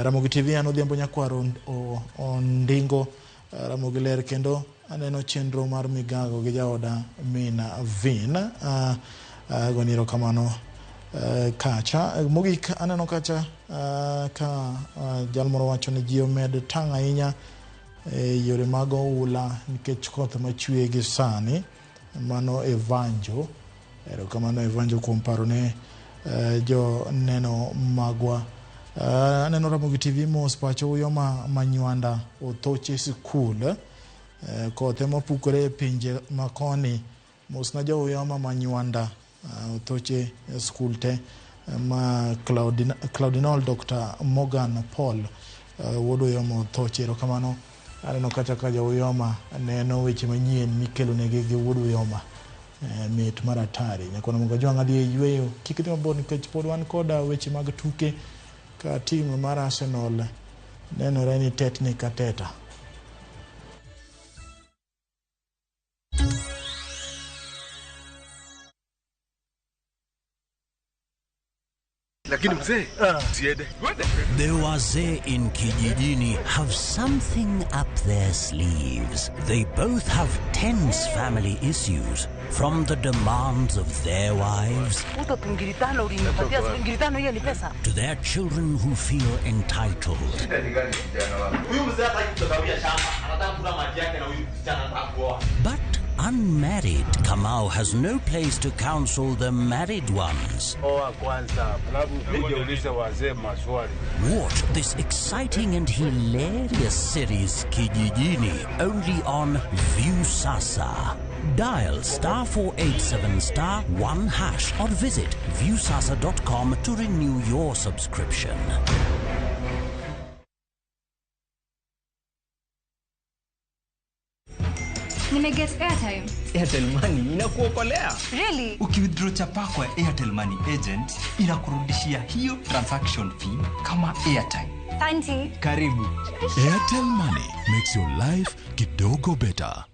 Speaker 1: Ramogi TV an odhiambo nyakwaro ondingo Ramogi ler kendo aneno chenro mar migago gi jaoda Mina Vin goniro kamano kacha mogik aneno kacha ka jalmoro wacho ni ji omed tang' ahinya yore mag oula nikech koth machwe gi sani mano Evanjo kamano Evanjo kuom paro ne jo neno magwa aneno Ramogi TV mos pacho uyo manywanda othoche sikul kothe mopukore pinje makoni mos na jo uyo manywanda othoche sikul te ma Claudinol Dr. Morgan Paul wodo yo othoche kamano aneno kata ka jo uyoma neno weche manyien mikelo negi gi wuod uyoma mit maratari nyakona mga jwanga dhi yweyo kik dhi mabor nikech pod wan koda weche mag tuke ka timu mar Arsenal nenore ni tetni kateta.
Speaker 4: The wazee in kijijini have something up their sleeves. They both have tense family issues, from the demands of their wives to their children who feel entitled. But unmarried Kamau has no place to counsel the married ones. Watch this exciting and hilarious series Kijijini only on Viusasa. Dial *487*1# or visit viusasa.com to renew your subscription.
Speaker 19: Nimeget airtime.
Speaker 20: Airtel Money inakuokolea.
Speaker 19: Really?
Speaker 20: Ukiwithdraw chapa kwa Airtel Money agent inakurudishia hiyo transaction fee kama airtime.
Speaker 19: Thank you.
Speaker 20: Karibu.
Speaker 21: Airtel Money makes your life kidogo better.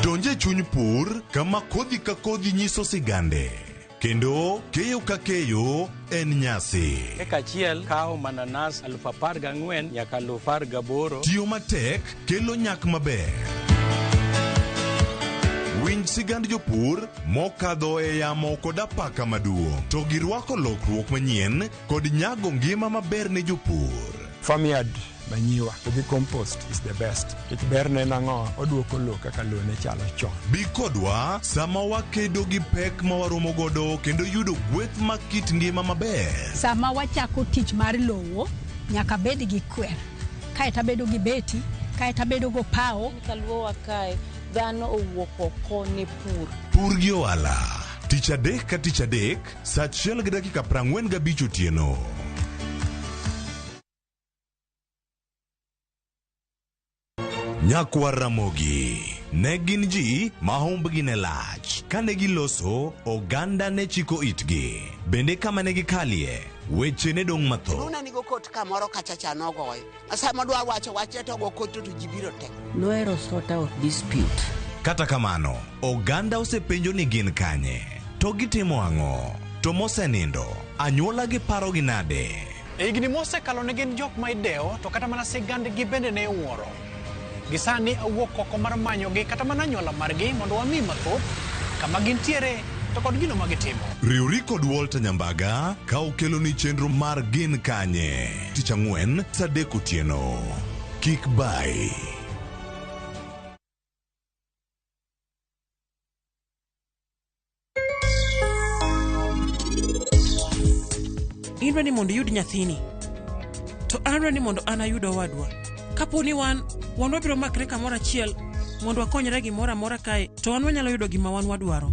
Speaker 25: Donje chuny pur kama kodhi ka kodhi nyiso sigande. Kendo keyo ka keyo en nyasi.
Speaker 20: Eka chiel kao mananas 14,000 nyaka 18,000.
Speaker 25: Tiyo matek kelo nyak maber. Winj sigand jopur mokadho e yamo kod apaka maduong'. To girwako lokruok manyien kod nyago ngima maber ne jopur.
Speaker 20: Farmyard
Speaker 2: manyiwa gi compost is the best. It berne nango oduoko lo kaka lo ne chalo chon.
Speaker 25: Bi kodwa sama wakedo gi pek ma waromo godo kendo yudo gweth ma kit ngima maber.
Speaker 5: Sama wachako tich mar lowo nyaka bed gi kwer. Kae tabedo gi beti, kae tabedo go pao.
Speaker 6: Kaluowa kae dhano owuok oko ne pur.
Speaker 25: Pur gi ohala. Tich adek ka tich adek, saa 1:45 otieno. Nyakwa Ramogi ne gin ji ma humbgi ne lach. Kane giloso, oganda ne chiko itgi. Bende kama ne gikalie, weche ne dong' matho.
Speaker 22: Nuna nigo kot kamoro kachacha nogoyo. Asama dwa wache to go kot to jibiro tek.
Speaker 6: Noero sort out dispute.
Speaker 25: Kata kamano, oganda osepenjo ni gin kanye. To gitimo ang'o? To mosenindo, anyuola gi paro gi nade?
Speaker 11: Igni mose kalo ne gin jok ma ideo, to kata mana sigand gi bende ne wuoro. Gisani awuok oko mar manyogi kata mana anyuola margi mondo wami mathoth kama gintiere to kod gino magitimo.
Speaker 25: Riuri kod Walter Nyambaga ka okelo ni chenro mar gin kanye. Tich Ang'wen saa 3 otieno. Kik bai.
Speaker 23: Inwa ni mondo yud nyathini. To anwa ni mondo ana yudo wadwa. Kaponi wan wabiro makre kamoro achiel mondo wakonyre gimoro amora kae, to wan wanyalo yudo gima wan wadwaro.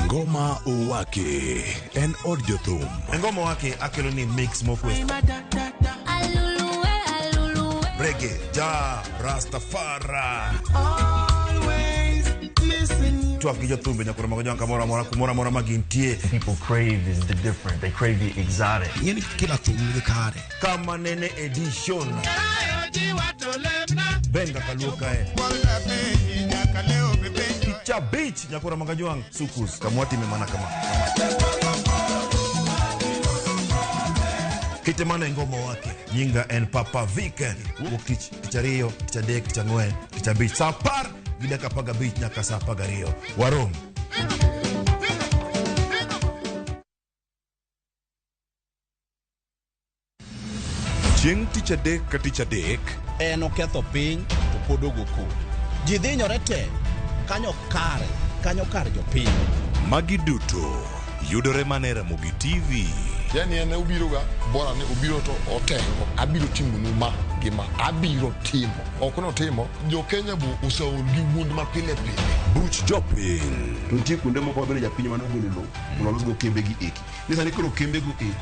Speaker 25: Ngoma Uwake en od jothum.
Speaker 24: Ngoma Uwake akelo ni mix mofwe. Reggae, ja, Rastafari. Always listen. Tuaf gi jothumbe nyakura mago janka mora magintie.
Speaker 26: People crave is the different. They crave the exotic.
Speaker 24: Yeni kila thum ni kare. Kama nene edition. Benga kaluka Kicha beach nyakura mago jwang sukus kamwati memana kama. Kitemana ngoma wake nyinga en Papa Weekend wokich kichario kichadek kichangwen kichabich sapar gidaka paga beach nyaka sapa gario warom.
Speaker 25: Chieng' tich adek ka tich adek
Speaker 27: en oketho piny to pod ogoko. Ji dhinyore te kanyo kar jopiny.
Speaker 25: Magi duto yudore mana e Ramogi TV.
Speaker 29: Yani ene ubiroga bora ne ubiro to otengo abiro timo numa gima abiro timo okono timo jo Kenya bu usaul gi wund ma pile
Speaker 25: buch jopiny
Speaker 29: to ntie kunde moko bende japiny mano golo lo ulos go kembe gi eki nisani koro kembe go eki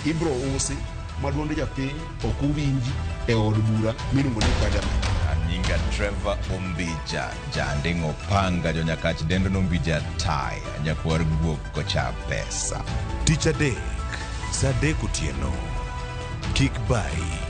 Speaker 29: ibro usi maduonde japiny okuwinji e od bura miluongo ni parliament.
Speaker 30: Nyinga Trevor Ombija jandingo panga jo nyakach dendo nombija tai nyakwar guok kocha pesa.
Speaker 25: Tich adek saa 3 otieno. Kik bai.